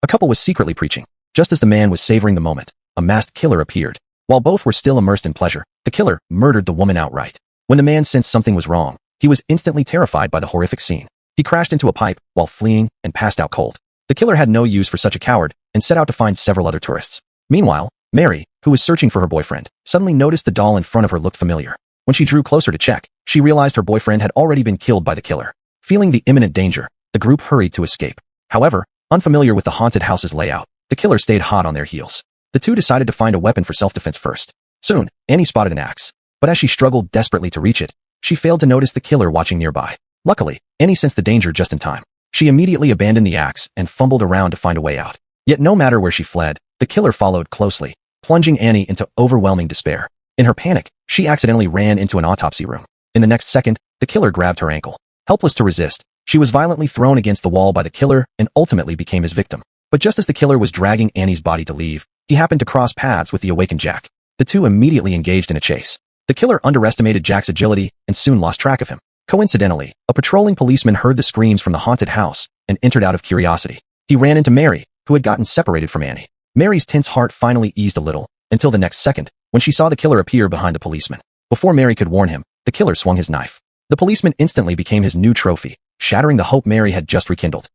A couple was secretly preaching. Just as the man was savoring the moment, a masked killer appeared. While both were still immersed in pleasure, the killer murdered the woman outright. When the man sensed something was wrong, he was instantly terrified by the horrific scene. He crashed into a pipe while fleeing and passed out cold. The killer had no use for such a coward and set out to find several other tourists. Meanwhile, Mary, who was searching for her boyfriend, suddenly noticed the doll in front of her looked familiar. When she drew closer to check, she realized her boyfriend had already been killed by the killer. Feeling the imminent danger, the group hurried to escape. However, unfamiliar with the haunted house's layout, the killer stayed hot on their heels. The two decided to find a weapon for self-defense first. Soon, Annie spotted an axe, but as she struggled desperately to reach it, she failed to notice the killer watching nearby. Luckily, Annie sensed the danger just in time. She immediately abandoned the axe and fumbled around to find a way out. Yet no matter where she fled, the killer followed closely, plunging Annie into overwhelming despair. In her panic, she accidentally ran into an autopsy room. In the next second, the killer grabbed her ankle. Helpless to resist, she was violently thrown against the wall by the killer and ultimately became his victim. But just as the killer was dragging Annie's body to leave, he happened to cross paths with the awakened Jack. The two immediately engaged in a chase. The killer underestimated Jack's agility and soon lost track of him. Coincidentally, a patrolling policeman heard the screams from the haunted house and entered out of curiosity. He ran into Mary, who had gotten separated from Annie. Mary's tense heart finally eased a little, until the next second, when she saw the killer appear behind the policeman. Before Mary could warn him, the killer swung his knife. The policeman instantly became his new trophy, shattering the hope Mary had just rekindled.